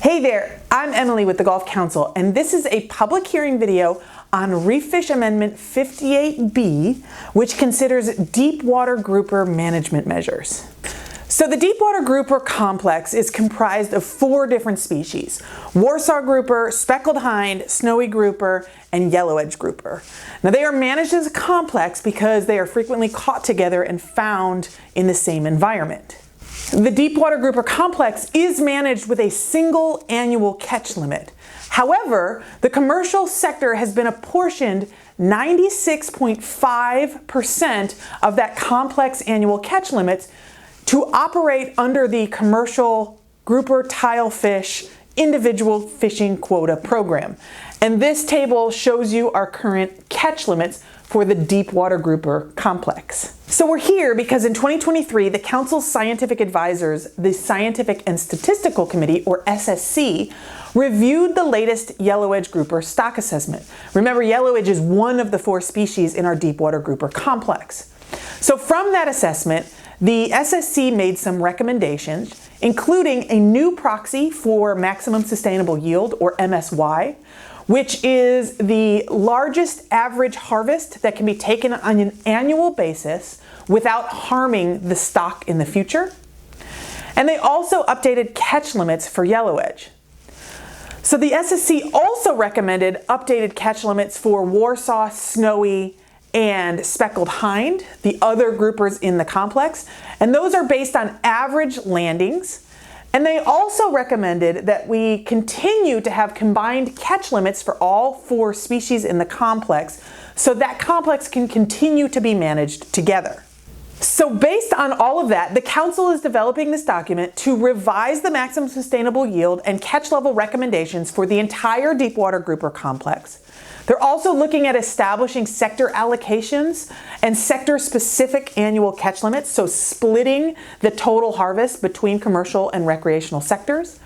Hey there, I'm Emily with the Gulf Council, and this is a public hearing video on Reef Fish Amendment 58B, which considers deep water grouper management measures. So the deep water grouper complex is comprised of 4 different species: Warsaw grouper, speckled hind, snowy grouper, and yellow edge grouper. Now they are managed as a complex because they are frequently caught together and found in the same environment. The deep water grouper complex is managed with a single annual catch limit. However, the commercial sector has been apportioned 96.5% of that complex annual catch limits to operate under the commercial grouper tilefish individual fishing quota program. And this table shows you our current catch limits for the deep water grouper complex. So we're here because in 2023, the Council's scientific advisors, the Scientific and Statistical Committee, or SSC, reviewed the latest yellow edge grouper stock assessment. Remember, yellow edge is one of the 4 species in our deep water grouper complex. So from that assessment, the SSC made some recommendations, including a new proxy for maximum sustainable yield, or MSY, which is the largest average harvest that can be taken on an annual basis without harming the stock in the future. And they also updated catch limits for yellow edge. So the SSC also recommended updated catch limits for Warsaw, snowy, and speckled hind, the other groupers in the complex, and those are based on average landings. And they also recommended that we continue to have combined catch limits for all 4 species in the complex, so that complex can continue to be managed together. So based on all of that, the Council is developing this document to revise the maximum sustainable yield and catch level recommendations for the entire deep water grouper complex. They're also looking at establishing sector allocations and sector-specific annual catch limits, so splitting the total harvest between commercial and recreational sectors.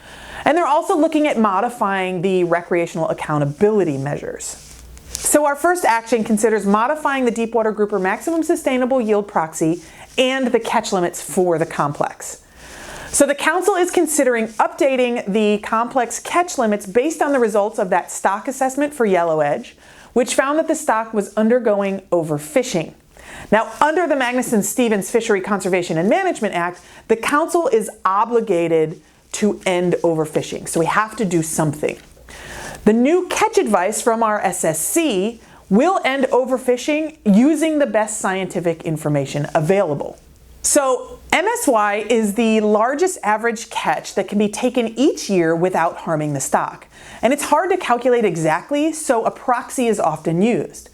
And they're also looking at modifying the recreational accountability measures. So our first action considers modifying the deep water grouper maximum sustainable yield proxy and the catch limits for the complex. So the Council is considering updating the complex catch limits based on the results of that stock assessment for yellow edge, which found that the stock was undergoing overfishing. Now, under the Magnuson-Stevens Fishery Conservation and Management Act, the Council is obligated to end overfishing, so we have to do something. The new catch advice from our SSC will end overfishing using the best scientific information available. So MSY is the largest average catch that can be taken each year without harming the stock. And it's hard to calculate exactly, so a proxy is often used.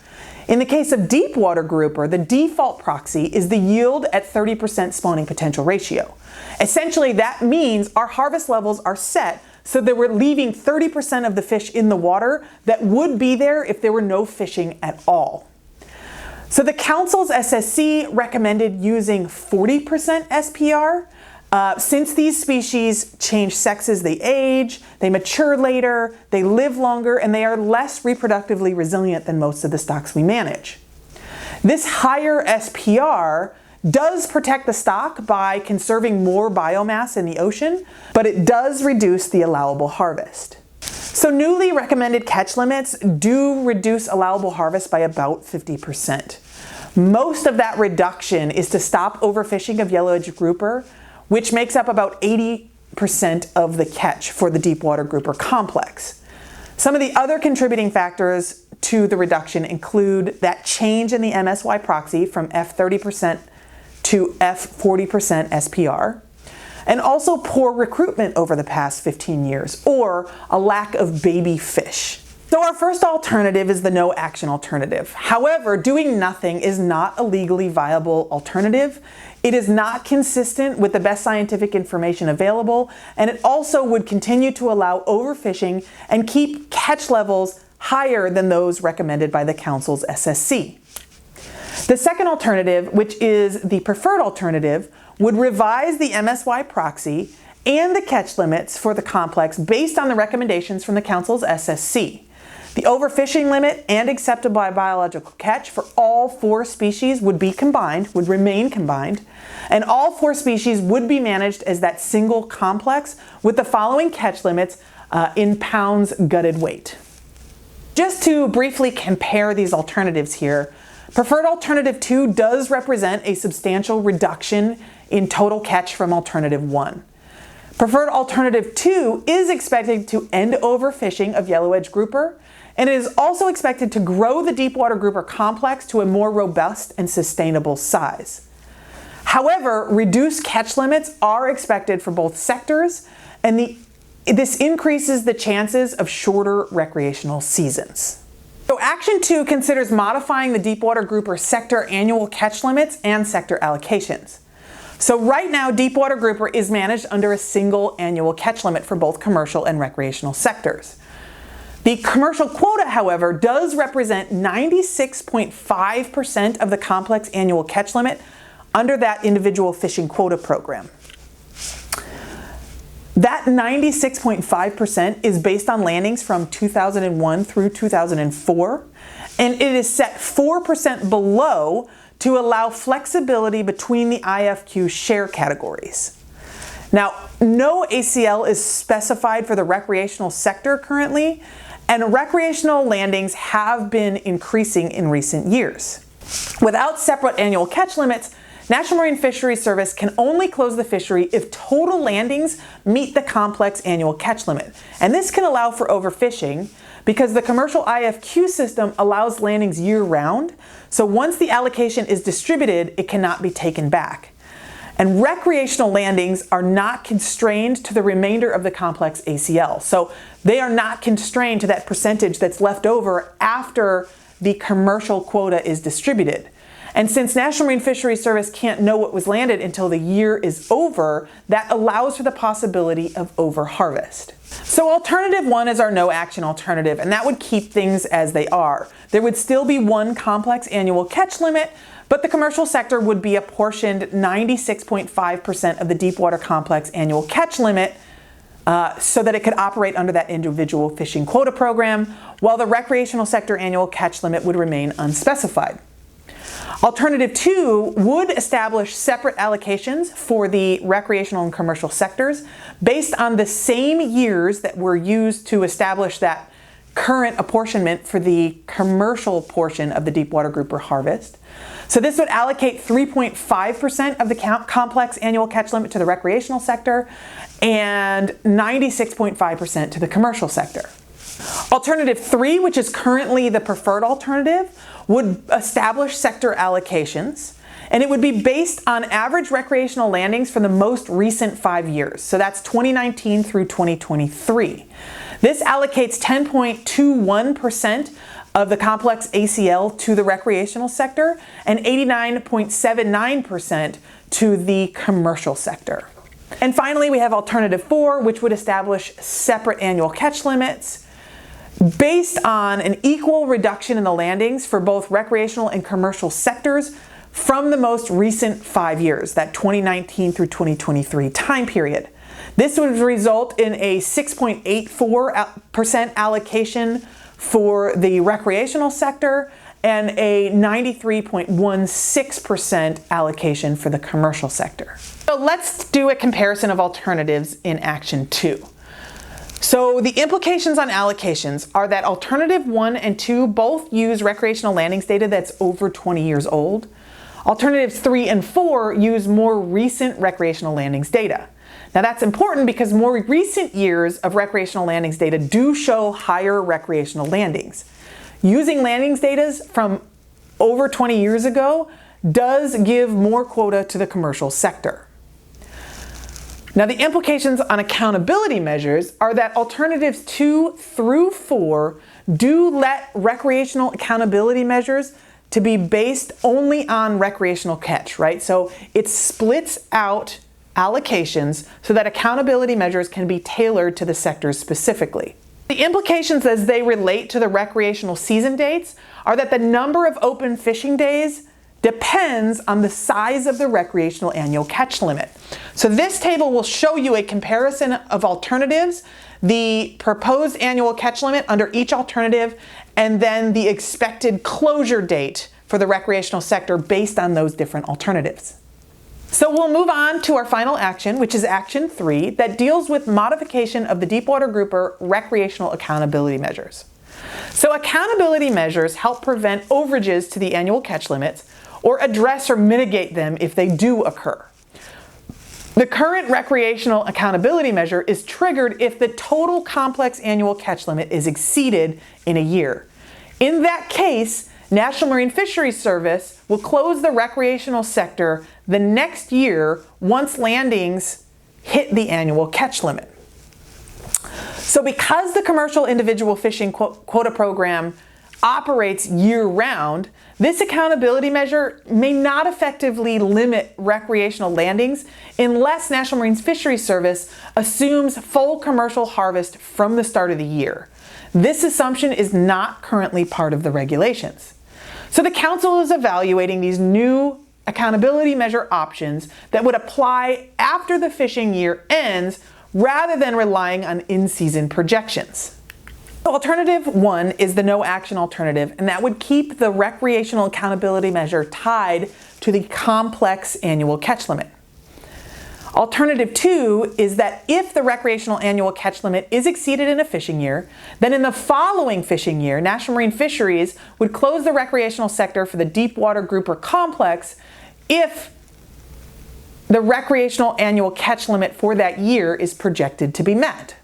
In the case of deep water grouper, the default proxy is the yield at 30% spawning potential ratio. Essentially, that means our harvest levels are set so that we're leaving 30% of the fish in the water that would be there if there were no fishing at all. So the Council's SSC recommended using 40% SPR. Since these species change sex as they age, they mature later, they live longer, and they are less reproductively resilient than most of the stocks we manage. This higher SPR does protect the stock by conserving more biomass in the ocean, but it does reduce the allowable harvest. So newly recommended catch limits do reduce allowable harvest by about 50%. Most of that reduction is to stop overfishing of yellow edge grouper, which makes up about 80% of the catch for the deep water grouper complex. Some of the other contributing factors to the reduction include that change in the MSY proxy from F30% to F40% SPR, and also poor recruitment over the past 15 years, or a lack of baby fish. So our first alternative is the no action alternative. However, doing nothing is not a legally viable alternative. It is not consistent with the best scientific information available, and it also would continue to allow overfishing and keep catch levels higher than those recommended by the Council's SSC. The second alternative, which is the preferred alternative, would revise the MSY proxy and the catch limits for the complex based on the recommendations from the Council's SSC. The overfishing limit and acceptable biological catch for all 4 species would remain combined, and all 4 species would be managed as that single complex with the following catch limits in pounds gutted weight. Just to briefly compare these alternatives here, preferred alternative 2 does represent a substantial reduction in total catch from alternative 1. Preferred alternative 2 is expected to end overfishing of yellow-edged grouper, and it is also expected to grow the deepwater grouper complex to a more robust and sustainable size. However, reduced catch limits are expected for both sectors, and this increases the chances of shorter recreational seasons. So Action 2 considers modifying the deepwater grouper sector annual catch limits and sector allocations. So right now, deepwater grouper is managed under a single annual catch limit for both commercial and recreational sectors. The commercial quota, however, does represent 96.5% of the complex annual catch limit under that individual fishing quota program. That 96.5% is based on landings from 2001 through 2004, and it is set 4% below to allow flexibility between the IFQ share categories. Now, no ACL is specified for the recreational sector currently, and recreational landings have been increasing in recent years. Without separate annual catch limits, National Marine Fisheries Service can only close the fishery if total landings meet the complex annual catch limit. And this can allow for overfishing because the commercial IFQ system allows landings year-round, so once the allocation is distributed, it cannot be taken back. And recreational landings are not constrained to the remainder of the complex ACL. So they are not constrained to that percentage that's left over after the commercial quota is distributed. And since National Marine Fisheries Service can't know what was landed until the year is over, that allows for the possibility of overharvest. So alternative 1 is our no action alternative, and that would keep things as they are. There would still be 1 complex annual catch limit, but the commercial sector would be apportioned 96.5% of the deepwater complex annual catch limit so that it could operate under that individual fishing quota program, while the recreational sector annual catch limit would remain unspecified. Alternative 2 would establish separate allocations for the recreational and commercial sectors based on the same years that were used to establish that current apportionment for the commercial portion of the deepwater grouper harvest. So this would allocate 3.5% of the complex annual catch limit to the recreational sector and 96.5% to the commercial sector. Alternative 3, which is currently the preferred alternative, would establish sector allocations, and it would be based on average recreational landings for the most recent 5 years. So that's 2019 through 2023. This allocates 10.21% of the complex ACL to the recreational sector and 89.79% to the commercial sector. And finally, we have alternative 4, which would establish separate annual catch limits based on an equal reduction in the landings for both recreational and commercial sectors from the most recent 5 years, that 2019 through 2023 time period. This would result in a 6.84% allocation for the recreational sector and a 93.16% allocation for the commercial sector. So let's do a comparison of alternatives in Action 2. So the implications on allocations are that alternative 1 and 2 both use recreational landings data that's over 20 years old. Alternatives 3 and 4 use more recent recreational landings data. Now that's important because more recent years of recreational landings data do show higher recreational landings. Using landings data from over 20 years ago does give more quota to the commercial sector. Now the implications on accountability measures are that alternatives 2 through 4 do let recreational accountability measures to be based only on recreational catch, right? So it splits out allocations so that accountability measures can be tailored to the sectors specifically. The implications as they relate to the recreational season dates are that the number of open fishing days depends on the size of the recreational annual catch limit. So this table will show you a comparison of alternatives, the proposed annual catch limit under each alternative, and then the expected closure date for the recreational sector based on those different alternatives. So we'll move on to our final action, which is action 3, that deals with modification of the Deepwater Grouper recreational accountability measures. So accountability measures help prevent overages to the annual catch limits or address or mitigate them if they do occur. The current recreational accountability measure is triggered if the total complex annual catch limit is exceeded in a year. In that case, National Marine Fisheries Service will close the recreational sector the next year once landings hit the annual catch limit. So because the commercial individual fishing quota program operates year-round, this accountability measure may not effectively limit recreational landings unless National Marine Fisheries Service assumes full commercial harvest from the start of the year. This assumption is not currently part of the regulations. So the Council is evaluating these new accountability measure options that would apply after the fishing year ends rather than relying on in-season projections. Alternative 1 is the no action alternative, and that would keep the recreational accountability measure tied to the complex annual catch limit. Alternative 2 is that if the recreational annual catch limit is exceeded in a fishing year, then in the following fishing year, National Marine Fisheries would close the recreational sector for the Deepwater Grouper Complex if the recreational annual catch limit for that year is projected to be met.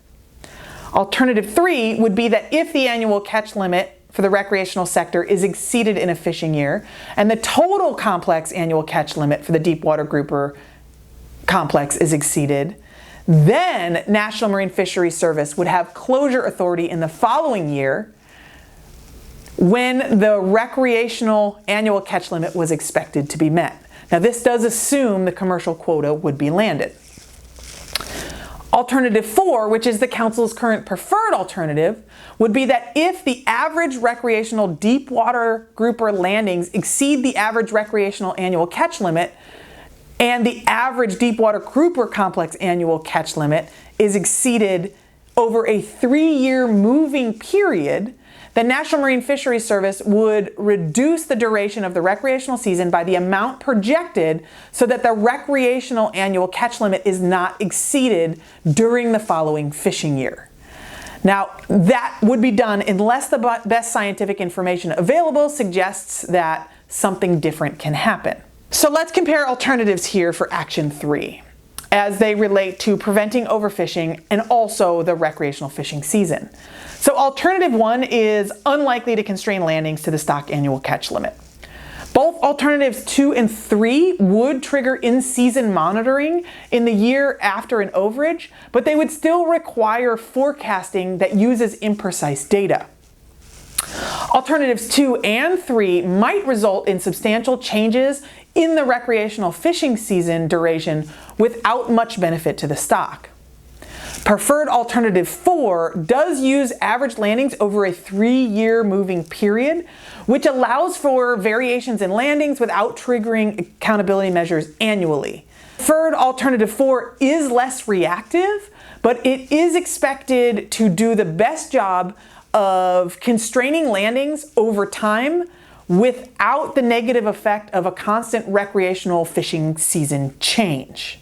Alternative 3 would be that if the annual catch limit for the recreational sector is exceeded in a fishing year and the total complex annual catch limit for the Deepwater Grouper Complex is exceeded, then National Marine Fisheries Service would have closure authority in the following year when the recreational annual catch limit was expected to be met. Now this does assume the commercial quota would be landed. Alternative 4, which is the Council's current preferred alternative, would be that if the average recreational deepwater grouper landings exceed the average recreational annual catch limit, and the average deepwater grouper complex annual catch limit is exceeded over a 3-year moving period, the National Marine Fisheries Service would reduce the duration of the recreational season by the amount projected so that the recreational annual catch limit is not exceeded during the following fishing year. Now, that would be done unless the best scientific information available suggests that something different can happen. So let's compare alternatives here for Action 3 as they relate to preventing overfishing and also the recreational fishing season. So Alternative 1 is unlikely to constrain landings to the stock annual catch limit. Both Alternatives 2 and 3 would trigger in-season monitoring in the year after an overage, but they would still require forecasting that uses imprecise data. Alternatives 2 and 3 might result in substantial changes in the recreational fishing season duration without much benefit to the stock. Preferred Alternative 4 does use average landings over a 3-year moving period, which allows for variations in landings without triggering accountability measures annually. Preferred Alternative 4 is less reactive, but it is expected to do the best job of constraining landings over time without the negative effect of a constant recreational fishing season change.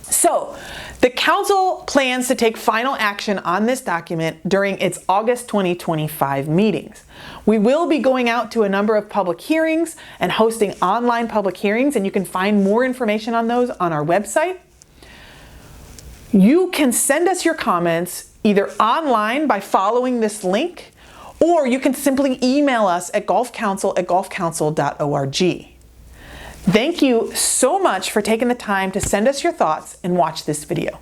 So, the Council plans to take final action on this document during its August 2025 meetings. We will be going out to a number of public hearings and hosting online public hearings, and you can find more information on those on our website. You can send us your comments either online by following this link, or you can simply email us at gulfcouncil@gulfcouncil.org. Thank you so much for taking the time to send us your thoughts and watch this video.